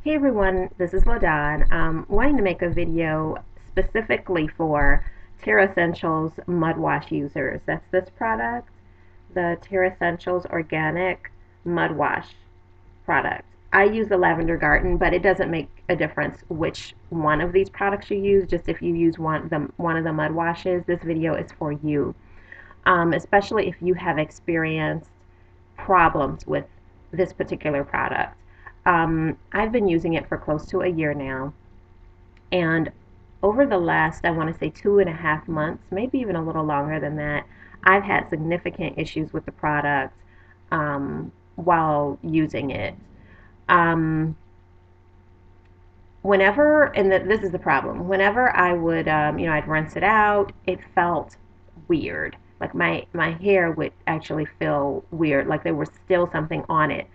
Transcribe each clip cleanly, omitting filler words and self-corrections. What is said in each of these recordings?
Hey everyone, this is LaDon. Wanting to make a video specifically for Terressentials Mud Wash users. That's this product, the Terressentials Organic Mud Wash product. I use the Lavender Garden, but it doesn't make a difference which one of these products you use. Just if you use one of the mud washes, this video is for you. Especially if you have experienced problems with this particular product. I've been using it for close to a year now, and over the last, I want to say 2.5 months, maybe even a little longer than that, I've had significant issues with the product while using it. Um, this is the problem, whenever I would, I'd rinse it out, it felt weird. Like my hair would actually feel weird, like there was still something on it.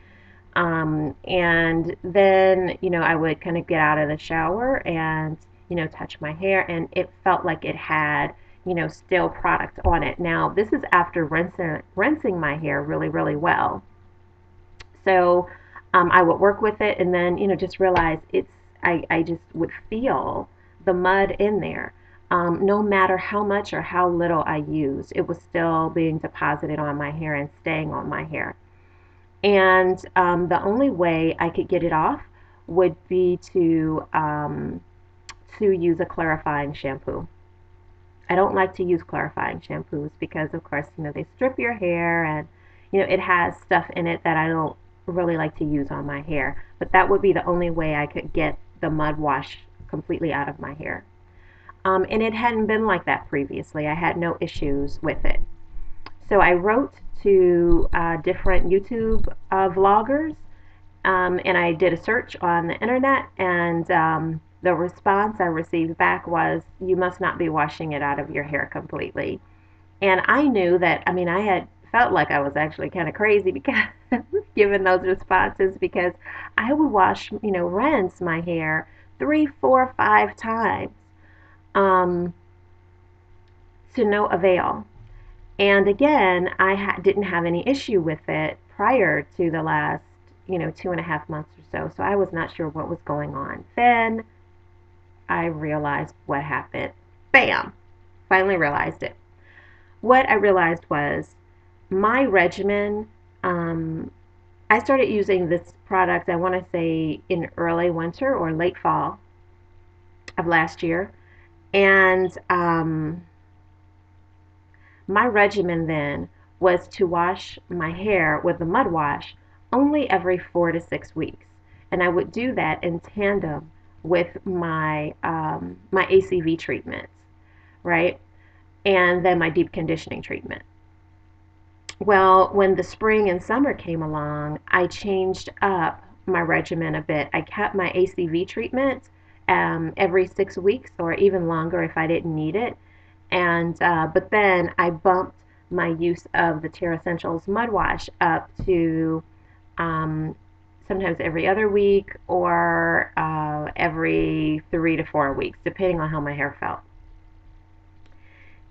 And then, I would kind of get out of the shower and, touch my hair, and it felt like it had, still product on it. Now, this is after rinsing my hair really, really well. So I would work with it and then, just realize I just would feel the mud in there. No matter how much or how little I used, it was still being deposited on my hair and staying on my hair. And the only way I could get it off would be to use a clarifying shampoo. I don't like to use clarifying shampoos because, of course, they strip your hair and, it has stuff in it that I don't really like to use on my hair. But that would be the only way I could get the mud wash completely out of my hair. And it hadn't been like that previously. I had no issues with it. So I wrote to different YouTube vloggers, and I did a search on the internet, and the response I received back was, "You must not be washing it out of your hair completely." And I knew that, I had felt like I was actually kind of crazy because given those responses, because I would rinse my hair 3, 4, 5 times um, to no avail. And again, didn't have any issue with it prior to the last, 2.5 months or so. So I was not sure what was going on. Then I realized what happened. Bam! Finally realized it. What I realized was my regimen. I started using this product, I want to say, in early winter or late fall of last year. And my regimen then was to wash my hair with the mud wash only every 4 to 6 weeks, and I would do that in tandem with my ACV treatments, right, and then my deep conditioning treatment. Well, when the spring and summer came along, I changed up my regimen a bit. I kept my ACV treatment every 6 weeks or even longer if I didn't need it. And but then I bumped my use of the Terressentials Mud Wash up to um, sometimes every other week or every 3 to 4 weeks, depending on how my hair felt.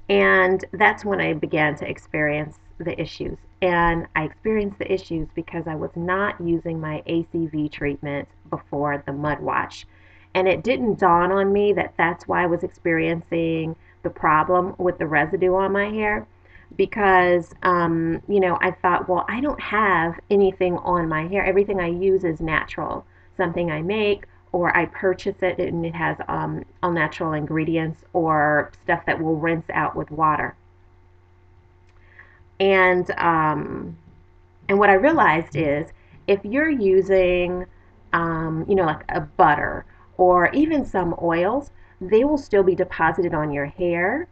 And that's when I began to experience the issues. And I experienced the issues because I was not using my ACV treatment before the mud wash. And it didn't dawn on me that that's why I was experiencing the problem with the residue on my hair because, I thought, well, I don't have anything on my hair. Everything I use is natural, something I make, or I purchase it and it has all natural ingredients or stuff that will rinse out with water. And and what I realized is if you're using, like a butter or even some oils, they will still be deposited on your hair.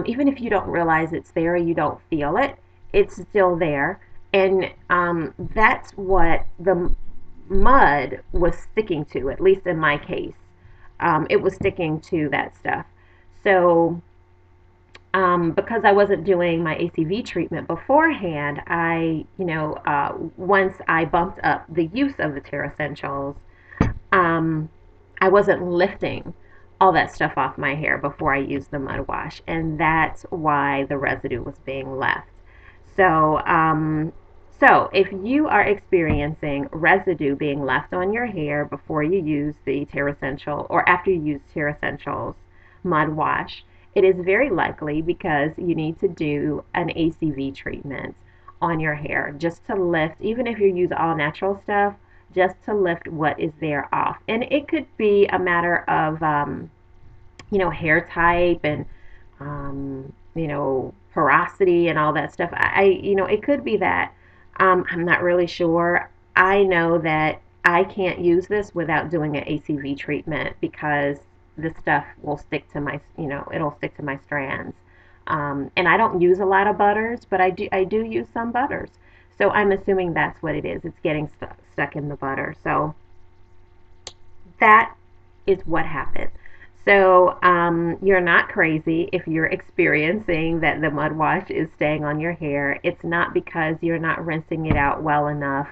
Even if you don't realize it's there, you don't feel it, it's still there. And that's what the mud was sticking to, at least in my case. It was sticking to that stuff. So, because I wasn't doing my ACV treatment beforehand, once I bumped up the use of the Terressentials, um, I wasn't lifting all that stuff off my hair before I used the mud wash, and that's why the residue was being left. So, So, if you are experiencing residue being left on your hair before you use the Terressential or after you use Terressentials mud wash, it is very likely because you need to do an ACV treatment on your hair just to lift, even if you use all natural stuff, just to lift what is there off. And it could be a matter of, hair type and porosity and all that stuff. It could be that. I'm not really sure. I know that I can't use this without doing an ACV treatment because the stuff will stick to it'll stick to my strands. And I don't use a lot of butters, but I do use some butters. So I'm assuming that's what it is. It's getting stuck in the butter. So that is what happened. So you're not crazy if you're experiencing that the mud wash is staying on your hair. It's not because you're not rinsing it out well enough.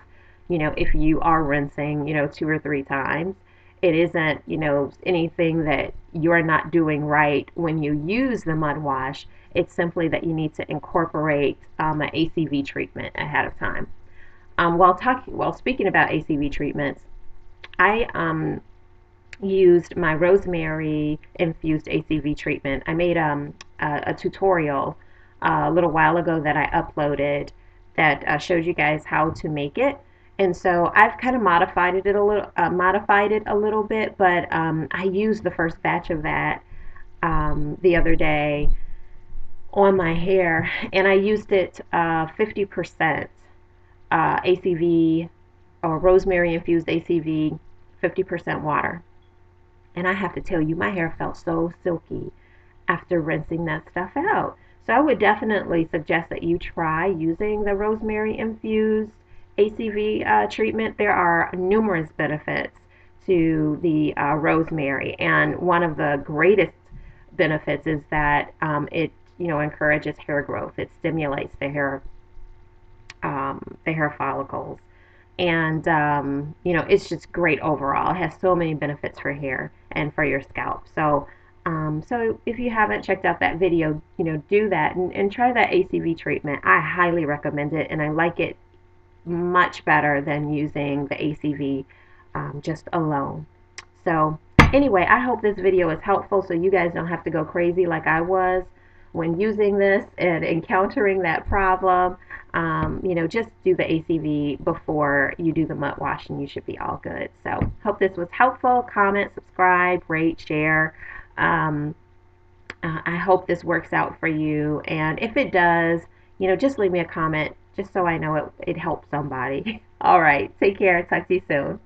If you are rinsing, 2 or 3 times, it isn't, anything that you're not doing right when you use the mud wash. It's simply that you need to incorporate an ACV treatment ahead of time. While speaking about ACV treatments, I used my rosemary infused ACV treatment. I made a tutorial a little while ago that I uploaded that showed you guys how to make it. And so I've kind of modified it a little bit, but I used the first batch of that the other day on my hair, and I used it 50% ACV or rosemary infused ACV, 50% water. And I have to tell you, my hair felt so silky after rinsing that stuff out. So I would definitely suggest that you try using the rosemary infused ACV treatment. There are numerous benefits to the rosemary, and one of the greatest benefits is that it encourages hair growth. It stimulates the hair follicles, and it's just great overall. It has so many benefits for hair and for your scalp. So if you haven't checked out that video, do that and try that ACV treatment. I highly recommend it, and I like it much better than using the ACV just alone. So anyway, I hope this video is helpful so you guys don't have to go crazy like I was when using this and encountering that problem. Just do the ACV before you do the mud wash and you should be all good. So hope this was helpful. Comment, subscribe, rate, share. Um, I hope this works out for you. And if it does, just leave me a comment just so I know it helped somebody. All right. Take care. Talk to you soon.